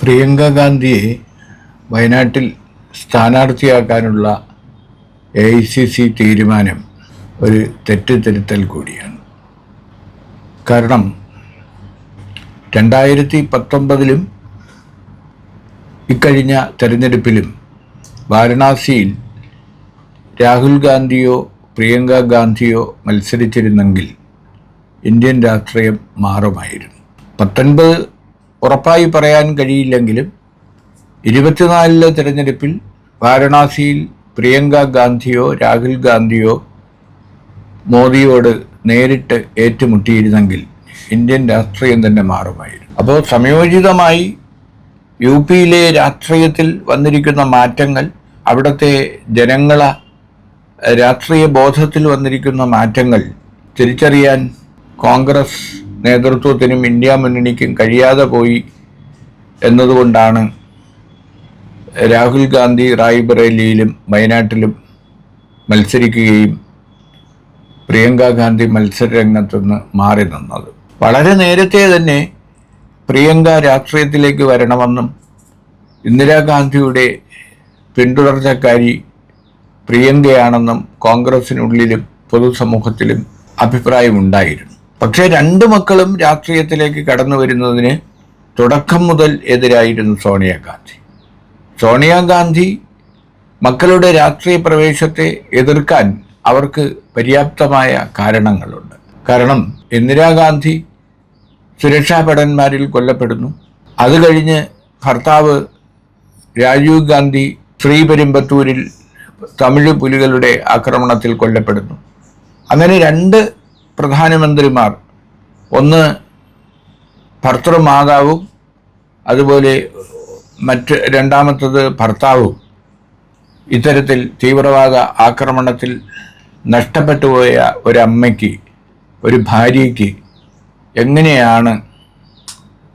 പ്രിയങ്ക ഗാന്ധിയെ വയനാട്ടിൽ സ്ഥാനാർത്ഥിയാക്കാനുള്ള AICC തീരുമാനം ഒരു തെറ്റിദ്ധരുത്തൽ കൂടിയാണ്. കാരണം 2019 ഇക്കഴിഞ്ഞ തെരഞ്ഞെടുപ്പിലും വാരണാസിയിൽ രാഹുൽ ഗാന്ധിയോ പ്രിയങ്ക ഗാന്ധിയോ മത്സരിച്ചിരുന്നെങ്കിൽ ഇന്ത്യൻ രാഷ്ട്രീയം മാറുമായിരുന്നു. 19 ഉറപ്പായി പറയാൻ കഴിയില്ലെങ്കിലും 24 തെരഞ്ഞെടുപ്പിൽ വാരണാസിയിൽ പ്രിയങ്ക ഗാന്ധിയോ രാഹുൽ ഗാന്ധിയോ മോദിയോട് നേരിട്ട് ഏറ്റുമുട്ടിയിരുന്നെങ്കിൽ ഇന്ത്യൻ രാഷ്ട്രീയം തന്നെ മാറുമായിരുന്നു. അപ്പോൾ സംയോജിതമായി UPയിലെ രാഷ്ട്രീയത്തിൽ വന്നിരിക്കുന്ന മാറ്റങ്ങൾ, അവിടുത്തെ ജനങ്ങളെ രാഷ്ട്രീയ ബോധത്തിൽ വന്നിരിക്കുന്ന മാറ്റങ്ങൾ തിരിച്ചറിയാൻ കോൺഗ്രസ് നേതൃത്വത്തിനും ഇന്ത്യ മുന്നണിക്കും കഴിയാതെ പോയി എന്നതുകൊണ്ടാണ് രാഹുൽ ഗാന്ധി റായ്ബറേലിയിലും വയനാട്ടിലും മത്സരിക്കുകയും പ്രിയങ്ക ഗാന്ധി മത്സരരംഗത്തുനിന്ന് മാറി നിന്നത്. വളരെ നേരത്തെ തന്നെ പ്രിയങ്ക രാഷ്ട്രീയത്തിലേക്ക് വരണമെന്നും ഇന്ദിരാഗാന്ധിയുടെ പിന്തുടർച്ചക്കാരി പ്രിയങ്കയാണെന്നും കോൺഗ്രസിനുള്ളിലും പൊതുസമൂഹത്തിലും അഭിപ്രായമുണ്ടായിരുന്നു. പക്ഷേ രണ്ട് മക്കളും രാഷ്ട്രീയത്തിലേക്ക് കടന്നു വരുന്നതിന് തുടക്കം മുതൽ എതിരായിരുന്നു സോണിയാഗാന്ധി. സോണിയാഗാന്ധി മക്കളുടെ രാഷ്ട്രീയ പ്രവേശത്തെ എതിർക്കാൻ അവർക്ക് പര്യാപ്തമായ കാരണങ്ങളുണ്ട്. കാരണം ഇന്ദിരാഗാന്ധി സുരക്ഷാ ഭടന്മാരിൽ കൊല്ലപ്പെടുന്നു. അത് കഴിഞ്ഞ് ഭർത്താവ് രാജീവ് ഗാന്ധി ശ്രീപെരുമ്പത്തൂരിൽ തമിഴ് പുലികളുടെ ആക്രമണത്തിൽ കൊല്ലപ്പെടുന്നു. അങ്ങനെ രണ്ട് പ്രധാനമന്ത്രിമാർ, ഒന്ന് ഭർത്തൃമാതാവും അതുപോലെ രണ്ടാമത്തത് ഭർത്താവും ഇത്തരത്തിൽ തീവ്രവാദ ആക്രമണത്തിൽ നഷ്ടപ്പെട്ടുപോയ ഒരമ്മയ്ക്ക്, ഒരു ഭാര്യയ്ക്ക് എങ്ങനെയാണ്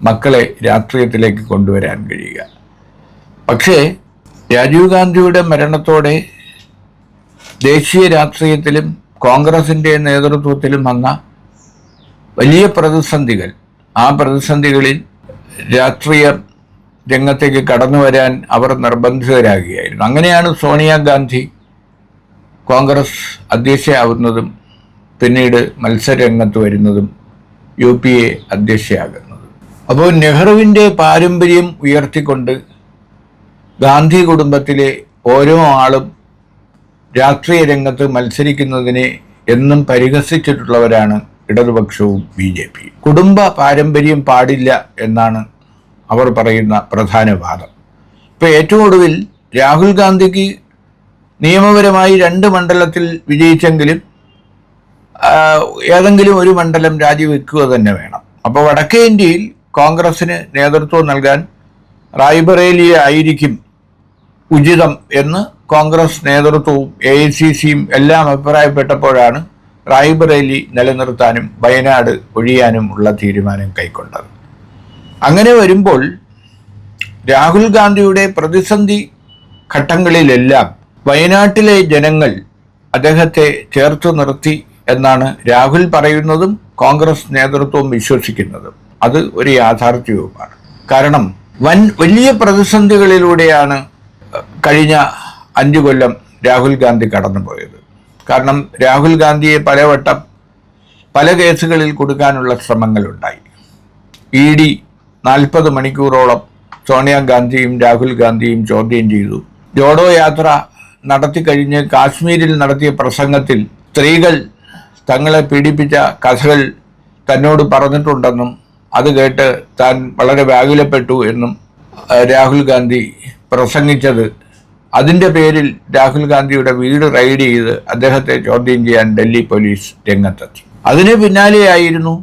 മക്കളെ രാഷ്ട്രീയത്തിലേക്ക് കൊണ്ടുവരാൻ കഴിയുക? പക്ഷേ രാജീവ് ഗാന്ധിയുടെ മരണത്തോടെ ദേശീയ രാഷ്ട്രീയത്തിലും കോൺഗ്രസിൻ്റെ നേതൃത്വത്തിലും വന്ന വലിയ പ്രതിസന്ധികൾ, ആ പ്രതിസന്ധികളിൽ രാഷ്ട്രീയ രംഗത്തേക്ക് കടന്നു വരാൻ അവർ നിർബന്ധിതരാകുകയായിരുന്നു. അങ്ങനെയാണ് സോണിയാഗാന്ധി കോൺഗ്രസ് അധ്യക്ഷയാവുന്നതും പിന്നീട് മത്സരരംഗത്ത് വരുന്നതും UPA അധ്യക്ഷയാകുന്നത്. അപ്പോൾ നെഹ്റുവിൻ്റെ പാരമ്പര്യം ഉയർത്തിക്കൊണ്ട് ഗാന്ധി കുടുംബത്തിലെ ഓരോ ആളും രാഷ്ട്രീയ രംഗത്ത് മത്സരിക്കുന്നതിനെ എന്നും പരിഹസിച്ചിട്ടുള്ളവരാണ് ഇടതുപക്ഷവും BJP. കുടുംബ പാരമ്പര്യം പാടില്ല എന്നാണ് അവർ പറയുന്ന പ്രധാന വാദം. ഇപ്പോൾ ഏറ്റവും ഒടുവിൽ രാഹുൽ ഗാന്ധിക്ക് നിയമപരമായി 2 മണ്ഡലത്തിൽ വിജയിച്ചെങ്കിലും ഏതെങ്കിലും ഒരു മണ്ഡലം രാജിവെക്കുക തന്നെ വേണം. അപ്പോൾ വടക്കേ ഇന്ത്യയിൽ കോൺഗ്രസിന് നേതൃത്വം നൽകാൻ റായ്ബറേലി ആയിരിക്കും ഉചിതം എന്ന് കോൺഗ്രസ് നേതൃത്വവും AICCയും എല്ലാം അഭിപ്രായപ്പെട്ടപ്പോഴാണ് റായ്ബറേലി നിലനിർത്താനും വയനാട് ഒഴിയാനും ഉള്ള തീരുമാനം കൈക്കൊണ്ടത്. അങ്ങനെ വരുമ്പോൾ രാഹുൽ ഗാന്ധിയുടെ പ്രതിസന്ധി ഘട്ടങ്ങളിലെല്ലാം വയനാട്ടിലെ ജനങ്ങൾ അദ്ദേഹത്തെ ചേർത്ത് നിർത്തി എന്നാണ് രാഹുൽ പറയുന്നതും കോൺഗ്രസ് നേതൃത്വം വിശ്വസിക്കുന്നതും. അത് ഒരു യാഥാർത്ഥ്യവുമാണ്. കാരണം വലിയ പ്രതിസന്ധികളിലൂടെയാണ് കഴിഞ്ഞ 5 കൊല്ലം രാഹുൽ ഗാന്ധി കടന്നുപോയത്. കാരണം രാഹുൽ ഗാന്ധിയെ പലവട്ടം പല കേസുകളിൽ കൊടുക്കാനുള്ള ശ്രമങ്ങളുണ്ടായി. ED 40 മണിക്കൂറോളം സോണിയാഗാന്ധിയും രാഹുൽ ഗാന്ധിയും ചോദ്യം ചെയ്തു. ജോഡോ യാത്ര നടത്തിക്കഴിഞ്ഞ് കാശ്മീരിൽ നടത്തിയ പ്രസംഗത്തിൽ സ്ത്രീകൾ തങ്ങളെ പീഡിപ്പിച്ച കഥകൾ തന്നോട് പറഞ്ഞിട്ടുണ്ടെന്നും അത് കേട്ട് താൻ വളരെ വ്യാകുലപ്പെട്ടു എന്നും രാഹുൽ ഗാന്ധി പ്രസംഗിച്ചത്, അതിൻ്റെ പേരിൽ രാഹുൽ ഗാന്ധിയുടെ വീട് റെയ്ഡ് ചെയ്ത് അദ്ദേഹത്തെ ചോദ്യം ചെയ്യാൻ ഡൽഹി പോലീസ് രംഗത്തെത്തി. അതിന് പിന്നാലെയായിരുന്നു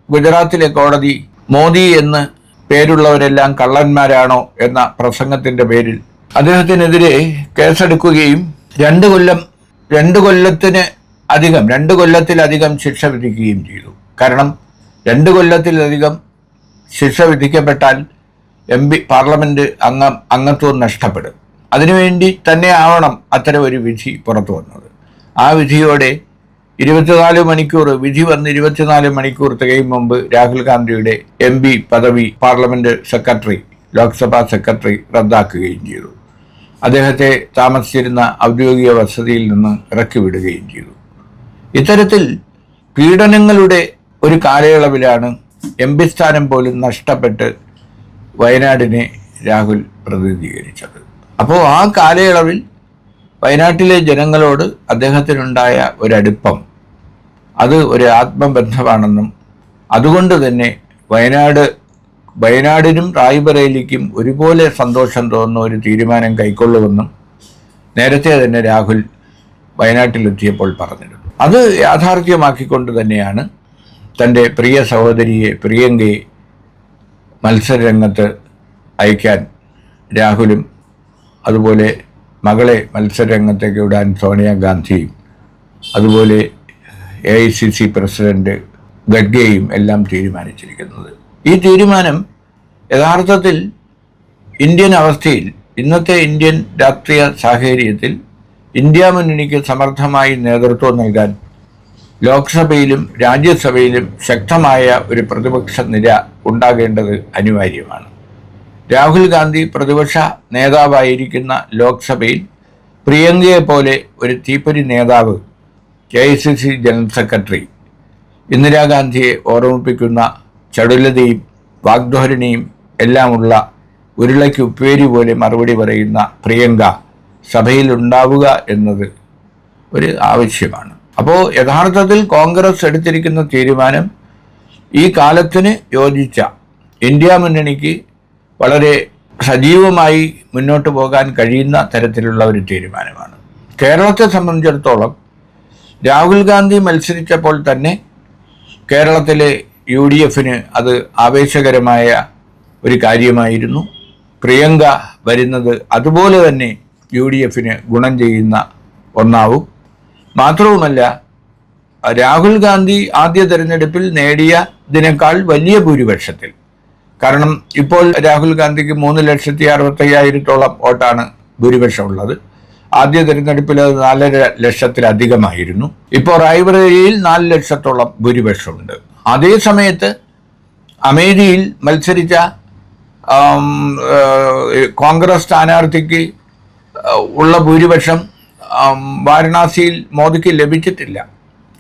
ഗുജറാത്തിലെ കോടതി മോദി എന്ന് പേരുള്ളവരെല്ലാം കള്ളന്മാരാണോ എന്ന പ്രസംഗത്തിൻ്റെ പേരിൽ അദ്ദേഹത്തിനെതിരെ കേസെടുക്കുകയും 2 കൊല്ലത്തിലധികം ശിക്ഷ വിധിക്കുകയും ചെയ്തു. കാരണം 2 കൊല്ലത്തിലധികം ശിക്ഷ വിധിക്കപ്പെട്ടാൽ പാർലമെന്റ് അംഗത്വം നഷ്ടപ്പെടും. അതിനുവേണ്ടി തന്നെ ആവണം അത്തരം ഒരു വിധി പുറത്തു വന്നത്. ആ വിധിയോടെ 24 മണിക്കൂർ വിധി വന്ന് 24 മണിക്കൂർ തികയും മുമ്പ് രാഹുൽ ഗാന്ധിയുടെ MP പദവി പാർലമെന്റ് സെക്രട്ടറി ലോക്സഭാ സെക്രട്ടറി റദ്ദാക്കുകയും ചെയ്തു. അദ്ദേഹത്തെ താമസിച്ചിരുന്ന ഔദ്യോഗിക വസതിയിൽ നിന്ന് ഇറക്കിവിടുകയും ചെയ്തു. ഇത്തരത്തിൽ പീഡനങ്ങളുടെ ഒരു കാലയളവിലാണ് MP സ്ഥാനം പോലും നഷ്ടപ്പെട്ട് വയനാടിനെ രാഹുൽ പ്രതിനിധീകരിച്ചത്. അപ്പോൾ ആ കാലയളവിൽ വയനാട്ടിലെ ജനങ്ങളോട് അദ്ദേഹത്തിനുണ്ടായ ഒരടുപ്പം അത് ഒരു ആത്മബന്ധമാണെന്നും അതുകൊണ്ട് തന്നെ വയനാടിനും റായ്ബറേലിക്കും ഒരുപോലെ സന്തോഷം തോന്നുന്ന ഒരു തീരുമാനം കൈക്കൊള്ളുമെന്നും നേരത്തെ തന്നെ രാഹുൽ വയനാട്ടിലെത്തിയപ്പോൾ പറഞ്ഞിരുന്നു. അത് യാഥാർത്ഥ്യമാക്കിക്കൊണ്ട് തന്നെയാണ് തൻ്റെ പ്രിയ സഹോദരിയെ പ്രിയങ്കയെ മത്സരരംഗത്ത് അയക്കാൻ രാഹുലും അതുപോലെ മകളെ മത്സരരംഗത്തേക്ക് വിടാൻ സോണിയാഗാന്ധിയും അതുപോലെ AICC പ്രസിഡന്റ് ഖഡ്ഗെയും എല്ലാം തീരുമാനിച്ചിരിക്കുന്നത്. ഈ തീരുമാനം യഥാർത്ഥത്തിൽ ഇന്ത്യൻ അവസ്ഥയിൽ, ഇന്നത്തെ ഇന്ത്യൻ രാഷ്ട്രീയ സാഹചര്യത്തിൽ ഇന്ത്യ മുന്നണിക്ക് സമർത്ഥമായി നേതൃത്വം നൽകാൻ ലോക്സഭയിലും രാജ്യസഭയിലും ശക്തമായ ഒരു പ്രതിപക്ഷ നിര ഉണ്ടാകേണ്ടത് അനിവാര്യമാണ്. രാഹുൽ ഗാന്ധി പ്രതിപക്ഷ നേതാവായിരിക്കുന്ന ലോക്സഭയിൽ പ്രിയങ്കയെ പോലെ ഒരു തീപ്പൊരി നേതാവ്, AICC ജനറൽ സെക്രട്ടറി, ഇന്ദിരാഗാന്ധിയെ ഓർമ്മിപ്പിക്കുന്ന ചടുലതയും വാഗ്ധോരണിയും എല്ലാമുള്ള ഉരുളയ്ക്ക് ഉപ്പേരി പോലെ മറുപടി പറയുന്ന പ്രിയങ്ക സഭയിൽ ഉണ്ടാവുക എന്നത് ഒരു ആവശ്യമാണ്. അപ്പോൾ യഥാർത്ഥത്തിൽ കോൺഗ്രസ് എടുത്തിരിക്കുന്ന തീരുമാനം ഈ കാലത്തിന് യോജിച്ച ഇന്ത്യ മുന്നണിക്ക് വളരെ സജീവമായി മുന്നോട്ട് പോകാൻ കഴിയുന്ന തരത്തിലുള്ള ഒരു തീരുമാനമാണ്. കേരളത്തെ സംബന്ധിച്ചിടത്തോളം രാഹുൽ ഗാന്ധി മത്സരിച്ചപ്പോൾ തന്നെ കേരളത്തിലെ UDFന് അത് ആവേശകരമായ ഒരു കാര്യമായിരുന്നു. പ്രിയങ്ക വരുന്നത് അതുപോലെ തന്നെ UDFന് ഗുണം ചെയ്യുന്ന ഒന്നാവും. മാത്രവുമല്ല, രാഹുൽ ഗാന്ധി ആദ്യ തെരഞ്ഞെടുപ്പിൽ നേടിയതിനേക്കാൾ വലിയ ഭൂരിപക്ഷത്തിൽ, കാരണം ഇപ്പോൾ രാഹുൽ ഗാന്ധിക്ക് 3,65,000 വോട്ടാണ് ഭൂരിപക്ഷമുള്ളത്. ആദ്യ തിരഞ്ഞെടുപ്പിൽ അത് 4.5 ലക്ഷത്തിലധികമായിരുന്നു. ഇപ്പോൾ റായ്ബറേലിയിൽ 4 ലക്ഷത്തോളം ഭൂരിപക്ഷമുണ്ട്. അതേ സമയത്ത് അമേഠിയിൽ മത്സരിച്ച കോൺഗ്രസ് സ്ഥാനാർത്ഥിക്ക് ഉള്ള ഭൂരിപക്ഷം വാരണാസിയിൽ മോദിക്ക് ലഭിച്ചിട്ടില്ല.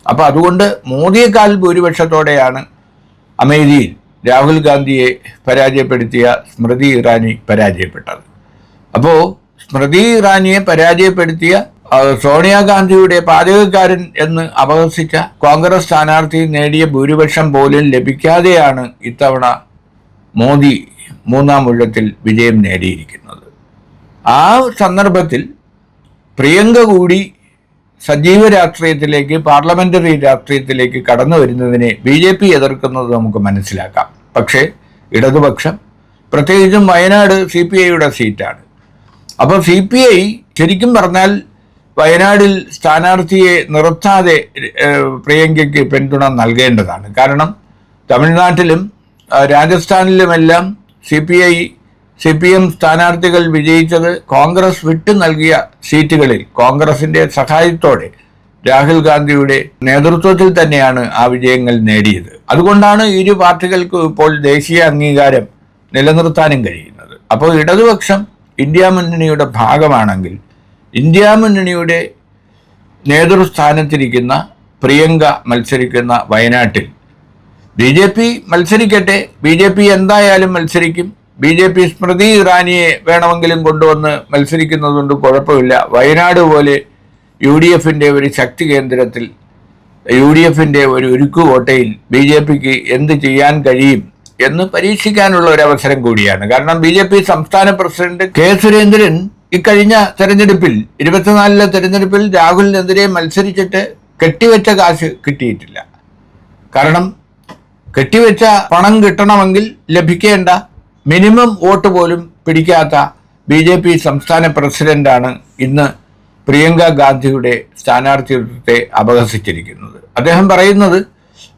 അപ്പോൾ അതുകൊണ്ട് മോദിയേക്കാൾ ഭൂരിപക്ഷത്തോടെയാണ് അമേഠിയിൽ രാഹുൽ ഗാന്ധിയെ പരാജയപ്പെടുത്തിയ സ്മൃതി ഇറാനി പരാജയപ്പെട്ടത്. അപ്പോൾ സ്മൃതി ഇറാനിയെ പരാജയപ്പെടുത്തിയ സോണിയാഗാന്ധിയുടെ പാചകക്കാരൻ എന്ന് അപഹസിച്ച കോൺഗ്രസ് സ്ഥാനാർത്ഥി നേടിയ ഭൂരിപക്ഷം പോലും ലഭിക്കാതെയാണ് ഇത്തവണ മോദി 3-ാം ഊഴത്തിൽ വിജയം നേടിയിരിക്കുന്നത്. ആ സന്ദർഭത്തിൽ പ്രിയങ്ക കൂടി സജീവ രാഷ്ട്രീയത്തിലേക്ക്, പാർലമെന്ററി രാഷ്ട്രീയത്തിലേക്ക് കടന്നു വരുന്നതിനെ BJP എതിർക്കുന്നത് നമുക്ക് മനസ്സിലാക്കാം. പക്ഷേ ഇടതുപക്ഷം, പ്രത്യേകിച്ചും വയനാട് CPIയുടെ സീറ്റാണ്. അപ്പോൾ CPI ശരിക്കും പറഞ്ഞാൽ വയനാടിൽ സ്ഥാനാർത്ഥിയെ നിർത്താതെ പ്രിയങ്കയ്ക്ക് പിന്തുണ നൽകേണ്ടതാണ്. കാരണം തമിഴ്നാട്ടിലും രാജസ്ഥാനിലുമെല്ലാം CPM സ്ഥാനാർത്ഥികൾ വിജയിച്ചത് കോൺഗ്രസ് വിട്ടു നൽകിയ സീറ്റുകളിൽ കോൺഗ്രസിൻ്റെ സഹായത്തോടെ രാഹുൽ ഗാന്ധിയുടെ നേതൃത്വത്തിൽ തന്നെയാണ് ആ വിജയങ്ങൾ നേടിയത്. അതുകൊണ്ടാണ് ഇരു പാർട്ടികൾക്കും ഇപ്പോൾ ദേശീയ അംഗീകാരം നിലനിർത്താനും കഴിയുന്നത്. അപ്പോൾ ഇടതുപക്ഷം ഇന്ത്യ മുന്നണിയുടെ ഭാഗമാണെങ്കിൽ ഇന്ത്യ മുന്നണിയുടെ നേതൃസ്ഥാനത്തിരിക്കുന്ന പ്രിയങ്ക മത്സരിക്കുന്ന വയനാട്ടിൽ BJP മത്സരിക്കട്ടെ, BJP എന്തായാലും മത്സരിക്കും. BJP സ്മൃതി ഇറാനിയെ വേണമെങ്കിലും കൊണ്ടുവന്ന് മത്സരിക്കുന്നതുകൊണ്ട് കുഴപ്പമില്ല. വയനാട് പോലെ UDFൻ്റെ ഒരു ശക്തി കേന്ദ്രത്തിൽ, UDFൻ്റെ ഒരു ഉരുക്കുകോട്ടയിൽ BJPക്ക് എന്ത് ചെയ്യാൻ കഴിയും എന്ന് പരീക്ഷിക്കാനുള്ള ഒരു അവസരം കൂടിയാണ്. കാരണം BJP സംസ്ഥാന പ്രസിഡന്റ് K. സുരേന്ദ്രൻ ഇക്കഴിഞ്ഞ തെരഞ്ഞെടുപ്പിൽ 24-ലെ തെരഞ്ഞെടുപ്പിൽ രാഹുലിനെതിരെ മത്സരിച്ചിട്ട് കെട്ടിവെച്ച കാശ് കിട്ടിയിട്ടില്ല. കാരണം കെട്ടിവെച്ച പണം കിട്ടണമെങ്കിൽ ലഭിക്കേണ്ട മിനിമം വോട്ട് പോലും പിടിക്കാത്ത BJP സംസ്ഥാന പ്രസിഡന്റാണ് ഇന്ന് പ്രിയങ്ക ഗാന്ധിയുടെ സ്ഥാനാർത്ഥിത്വത്തെ അപഹസിച്ചിരിക്കുന്നത്. അദ്ദേഹം പറയുന്നത്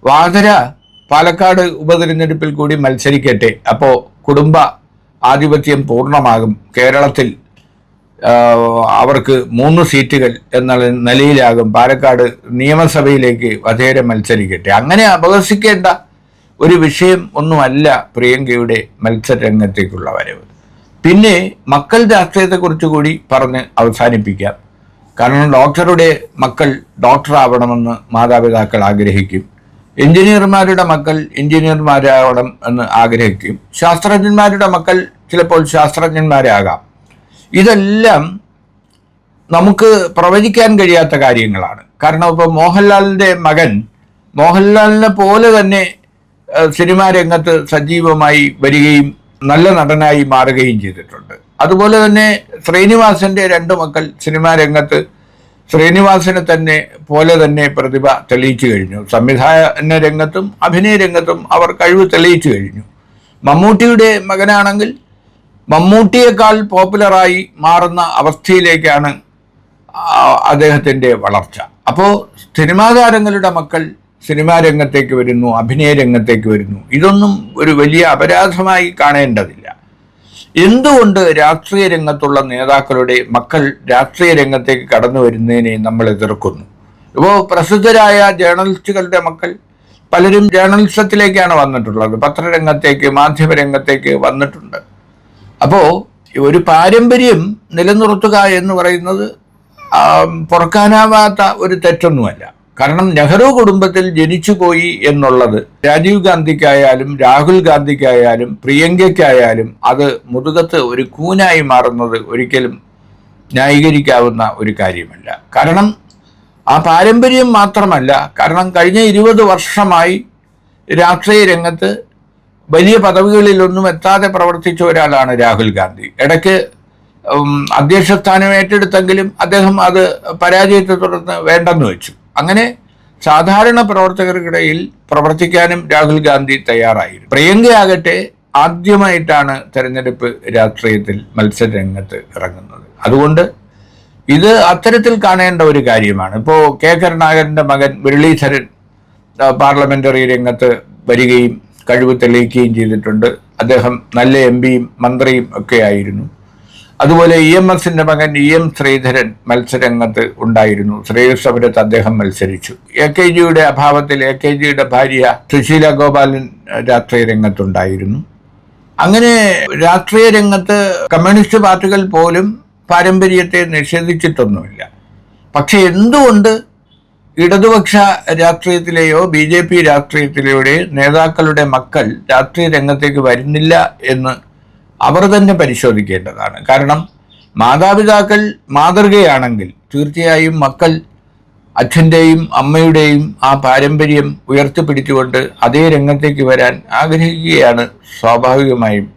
വാതര പാലക്കാട് ഉപതെരഞ്ഞെടുപ്പിൽ കൂടി മത്സരിക്കട്ടെ, അപ്പോൾ കുടുംബ ആധിപത്യം പൂർണ്ണമാകും, കേരളത്തിൽ അവർക്ക് 3 സീറ്റുകൾ എന്ന നിലയിലാകും, പാലക്കാട് നിയമസഭയിലേക്ക് വധേര മത്സരിക്കട്ടെ. അങ്ങനെ അപഹസിക്കേണ്ട ഒരു വിഷയം ഒന്നുമല്ല പ്രിയങ്കയുടെ മത്സരരംഗത്തേക്കുള്ള വരവ്. പിന്നെ മക്കൾ രാഷ്ട്രീയത്തെക്കുറിച്ച് കൂടി പറഞ്ഞ് അവസാനിപ്പിക്കാം. കാരണം ഡോക്ടറുടെ മക്കൾ ഡോക്ടറാവണമെന്ന് മാതാപിതാക്കൾ ആഗ്രഹിക്കും, എഞ്ചിനീയർമാരുടെ മക്കൾ എഞ്ചിനീയർമാരാവണം എന്ന് ആഗ്രഹിക്കും, ശാസ്ത്രജ്ഞന്മാരുടെ മക്കൾ ചിലപ്പോൾ ശാസ്ത്രജ്ഞന്മാരാകാം. ഇതെല്ലാം നമുക്ക് പ്രവചിക്കാൻ കഴിയാത്ത കാര്യങ്ങളാണ്. കാരണം ഇപ്പോൾ മോഹൻലാലിൻ്റെ മകൻ മോഹൻലാലിനെ പോലെ തന്നെ സിനിമാ രംഗത്ത് സജീവമായി വരികയും നല്ല നടനായി മാറുകയും ചെയ്തിട്ടുണ്ട്. അതുപോലെ തന്നെ ശ്രീനിവാസന്റെ 2 മക്കൾ സിനിമാ രംഗത്ത് ശ്രീനിവാസനെ തന്നെ പോലെ തന്നെ പ്രതിഭ തെളിയിച്ചു കഴിഞ്ഞു. സംവിധാന രംഗത്തും അഭിനയ രംഗത്തും അവർ കഴിവ് തെളിയിച്ചു കഴിഞ്ഞു. മമ്മൂട്ടിയുടെ മകനാണെങ്കിൽ മമ്മൂട്ടിയേക്കാൾ പോപ്പുലറായി മാറുന്ന അവസ്ഥയിലേക്കാണ് അദ്ദേഹത്തിൻ്റെ വളർച്ച. അപ്പോൾ സിനിമാ താരങ്ങളുടെ മക്കൾ സിനിമാ രംഗത്തേക്ക് വരുന്നു, അഭിനയ രംഗത്തേക്ക് വരുന്നു. ഇതൊന്നും ഒരു വലിയ അപരാധമായി കാണേണ്ടതില്ല. എന്തുകൊണ്ട് രാഷ്ട്രീയ രംഗത്തുള്ള നേതാക്കളുടെ മക്കൾ രാഷ്ട്രീയ രംഗത്തേക്ക് കടന്നു വരുന്നതിനെ നമ്മൾ എതിർക്കുന്നു? ഇപ്പോൾ പ്രസിദ്ധരായ ജേർണലിസ്റ്റുകളുടെ മക്കൾ പലരും ജേർണലിസത്തിലേക്കാണ് വന്നിട്ടുള്ളത്, പത്രരംഗത്തേക്ക് മാധ്യമരംഗത്തേക്ക് വന്നിട്ടുണ്ട്. അപ്പോൾ ഒരു പാരമ്പര്യം നിലനിർത്തുക എന്ന് പറയുന്നത് പൊറുക്കാനാവാത്ത ഒരു തെറ്റൊന്നുമല്ല. കാരണം നെഹ്റു കുടുംബത്തിൽ ജനിച്ചുപോയി എന്നുള്ളത് രാജീവ് ഗാന്ധിക്കായാലും രാഹുൽ ഗാന്ധിക്കായാലും പ്രിയങ്കയ്ക്കായാലും അത് മുതുകത്ത് ഒരു കൂനായി മാറുന്നത് ഒരിക്കലും ന്യായീകരിക്കാവുന്ന ഒരു കാര്യമല്ല. കാരണം ആ പാരമ്പര്യം മാത്രമല്ല, കാരണം കഴിഞ്ഞ 20 വർഷമായി രാഷ്ട്രീയ രംഗത്ത് വലിയ പദവികളിലൊന്നും എത്താതെ പ്രവർത്തിച്ച ഒരാളാണ് രാഹുൽ ഗാന്ധി. ഇടയ്ക്ക് അധ്യക്ഷ സ്ഥാനം ഏറ്റെടുത്തെങ്കിലും അദ്ദേഹം അത് പരാജയത്തെ തുടർന്ന് വേണ്ടെന്ന് വെച്ചു. അങ്ങനെ സാധാരണ പ്രവർത്തകർക്കിടയിൽ പ്രവർത്തിക്കാനും രാഹുൽ ഗാന്ധി തയ്യാറായിരുന്നു. പ്രിയങ്കയാകട്ടെ ആദ്യമായിട്ടാണ് തെരഞ്ഞെടുപ്പ് രാഷ്ട്രീയത്തിൽ മത്സര രംഗത്ത് ഇറങ്ങുന്നത്. അതുകൊണ്ട് ഇത് അത്തരത്തിൽ കാണേണ്ട ഒരു കാര്യമാണ്. ഇപ്പോൾ കെ കരുണാകരൻ്റെ മകൻ മുരളീധരൻ പാർലമെന്ററി രംഗത്ത് വരികയും കഴിവ് തെളിയിക്കുകയും ചെയ്തിട്ടുണ്ട്. അദ്ദേഹം നല്ല എംപിയും മന്ത്രിയും ഒക്കെ ആയിരുന്നു. അതുപോലെ EMSന്റെ മകൻ EM ശ്രീധരൻ മത്സരരംഗത്ത് ഉണ്ടായിരുന്നു. ശ്രീകൃഷ്ണപുരത്ത് അദ്ദേഹം മത്സരിച്ചു. AKGയുടെ അഭാവത്തിൽ AKGയുടെ ഭാര്യ സുശീല ഗോപാലൻ രാഷ്ട്രീയ രംഗത്തുണ്ടായിരുന്നു. അങ്ങനെ രാഷ്ട്രീയ രംഗത്ത് കമ്മ്യൂണിസ്റ്റ് പാർട്ടികൾ പോലും പാരമ്പര്യത്തെ നിഷേധിച്ചിട്ടൊന്നുമില്ല. പക്ഷെ എന്തുകൊണ്ട് ഇടതുപക്ഷ രാഷ്ട്രീയത്തിലെയോ BJP രാഷ്ട്രീയത്തിലെയോ നേതാക്കളുടെ മക്കൾ രാഷ്ട്രീയ രംഗത്തേക്ക് വരുന്നില്ല എന്ന് അവർ തന്നെ പരിശോധിക്കേണ്ടതാണ്. കാരണം മാതാപിതാക്കൾ മാതൃകയാണെങ്കിൽ തീർച്ചയായും മക്കൾ അച്ഛൻ്റെയും അമ്മയുടെയും ആ പാരമ്പര്യം ഉയർത്തിപ്പിടിച്ചുകൊണ്ട് അതേ രംഗത്തേക്ക് വരാൻ ആഗ്രഹിക്കുകയാണ് സ്വാഭാവികമായും